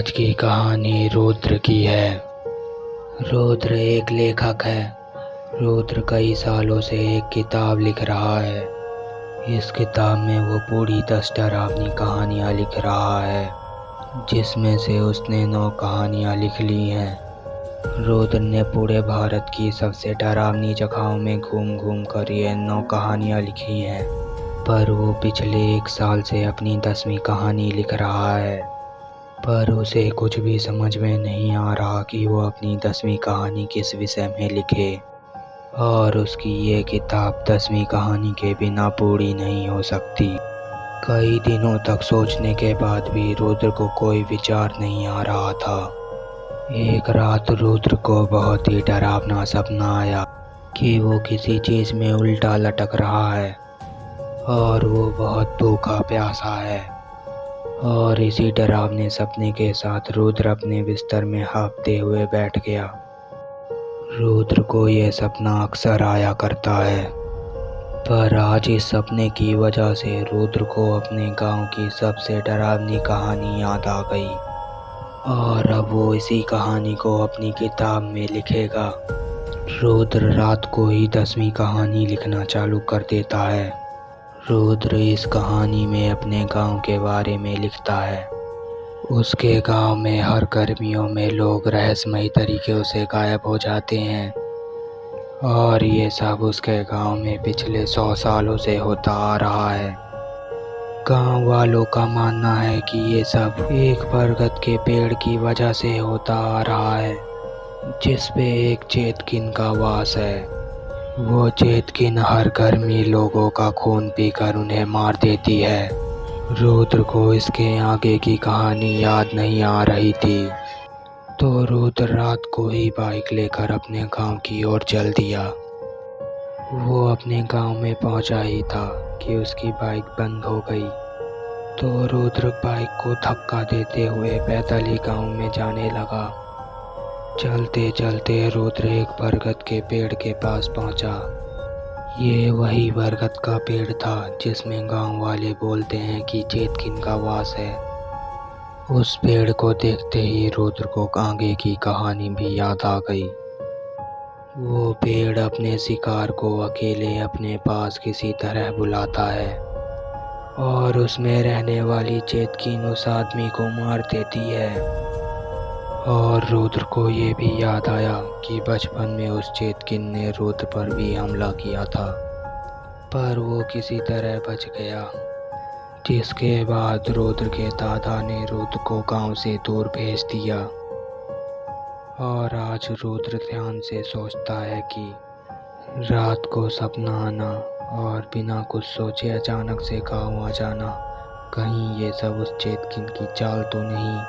आज की कहानी रुद्र की है। रुद्र एक लेखक है। रुद्र कई सालों से एक किताब लिख रहा है। इस किताब में वो पूरी 10 डरावनी कहानियाँ लिख रहा है, जिसमें से उसने 9 कहानियाँ लिख ली हैं। रुद्र ने पूरे भारत की सबसे डरावनी जगहों में घूम घूम कर ये 9 कहानियाँ लिखी हैं, पर वो पिछले 1 साल से अपनी 10वीं कहानी लिख रहा है। पर उसे कुछ भी समझ में नहीं आ रहा कि वो अपनी 10वीं कहानी किस विषय में लिखे, और उसकी ये किताब 10वीं कहानी के बिना पूरी नहीं हो सकती। कई दिनों तक सोचने के बाद भी रुद्र को कोई विचार नहीं आ रहा था। एक रात रुद्र को बहुत ही डरावना सपना आया कि वो किसी चीज़ में उल्टा लटक रहा है और वो बहुत भूखा प्यासा है। और इसी डरावने सपने के साथ रुद्र अपने बिस्तर में हाँफते हुए बैठ गया। रुद्र को यह सपना अक्सर आया करता है, पर आज इस सपने की वजह से रुद्र को अपने गांव की सबसे डरावनी कहानी याद आ गई, और अब वो इसी कहानी को अपनी किताब में लिखेगा। रुद्र रात को ही 10वीं कहानी लिखना चालू कर देता है। रुद्र इस कहानी में अपने गांव के बारे में लिखता है। उसके गांव में हर गर्मियों में लोग रहस्यमयी तरीक़ों से गायब हो जाते हैं, और ये सब उसके गांव में पिछले 100 सालों से होता आ रहा है। गांव वालों का मानना है कि ये सब एक बरगद के पेड़ की वजह से होता आ रहा है, जिस पे एक चेतकिन का वास है। वो चेतकिन हर गर्मी लोगों का खून पीकर उन्हें मार देती है। रुद्र को इसके आगे की कहानी याद नहीं आ रही थी, तो रुद्र रात को ही बाइक लेकर अपने गांव की ओर चल दिया। वो अपने गांव में पहुंचा ही था कि उसकी बाइक बंद हो गई, तो रुद्र बाइक को धक्का देते हुए पैदल ही गांव में जाने लगा। चलते चलते रुद्र एक बरगद के पेड़ के पास पहुंचा। ये वही बरगद का पेड़ था जिसमें गांव वाले बोलते हैं कि चेतकिन का वास है। उस पेड़ को देखते ही रुद्र को आगे की कहानी भी याद आ गई। वो पेड़ अपने शिकार को अकेले अपने पास किसी तरह बुलाता है, और उसमें रहने वाली चेतकिन उस आदमी को मार देती है। और रुद्र को ये भी याद आया कि बचपन में उस चेतकिन ने रुद्र पर भी हमला किया था, पर वो किसी तरह बच गया। जिसके बाद रुद्र के दादा ने रुद्र को गांव से दूर भेज दिया। और आज रुद्र ध्यान से सोचता है कि रात को सपना आना और बिना कुछ सोचे अचानक से गांव आ जाना, कहीं ये सब उस चेतकिन की चाल तो नहीं।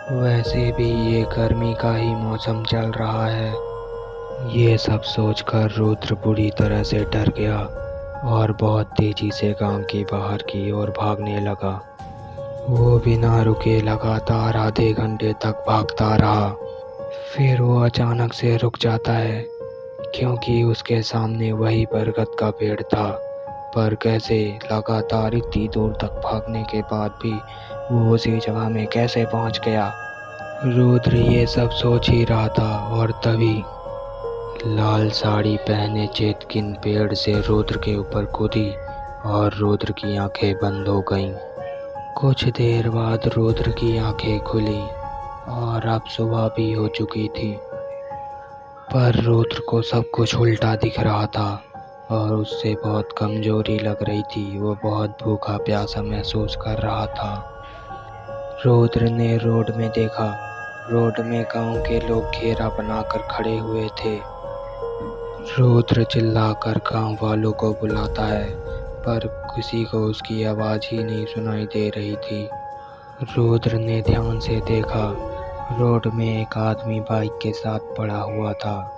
वैसे भी ये गर्मी का ही मौसम चल रहा है। ये सब सोचकर रुद्र बुरी तरह से डर गया और बहुत तेजी से गांव के बाहर की ओर भागने लगा। वो बिना रुके लगातार आधे घंटे तक भागता रहा। फिर वो अचानक से रुक जाता है, क्योंकि उसके सामने वही बरगद का पेड़ था। पर कैसे लगातार इतनी दूर तक भागने के बाद भी वो उसी जगह में कैसे पहुंच गया? रुद्र ये सब सोच ही रहा था, और तभी लाल साड़ी पहने चेतकिन पेड़ से रुद्र के ऊपर कूदी और रुद्र की आंखें बंद हो गईं। कुछ देर बाद रुद्र की आंखें खुली और अब सुबह भी हो चुकी थी, पर रुद्र को सब कुछ उल्टा दिख रहा था और उससे बहुत कमजोरी लग रही थी। वो बहुत भूखा प्यासा महसूस कर रहा था। रुद्र ने रोड में देखा। रोड में गांव के लोग घेरा बनाकर खड़े हुए थे। रुद्र चिल्लाकर गांव वालों को बुलाता है, पर किसी को उसकी आवाज़ ही नहीं सुनाई दे रही थी। रुद्र ने ध्यान से देखा। रोड में एक आदमी बाइक के साथ पड़ा हुआ था।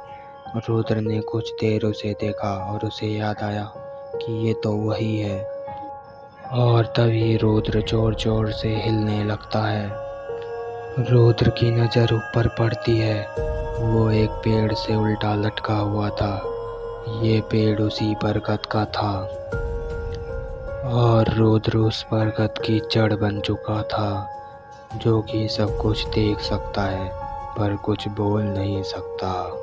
रुद्र ने कुछ देर उसे देखा और उसे याद आया कि ये तो वही है, और तभी रुद्र जोर जोर से हिलने लगता है। रुद्र की नज़र ऊपर पड़ती है। वो एक पेड़ से उल्टा लटका हुआ था। ये पेड़ उसी बरगद का था, और रुद्र उस बरगद की जड़ बन चुका था। जो कि सब कुछ देख सकता है पर कुछ बोल नहीं सकता।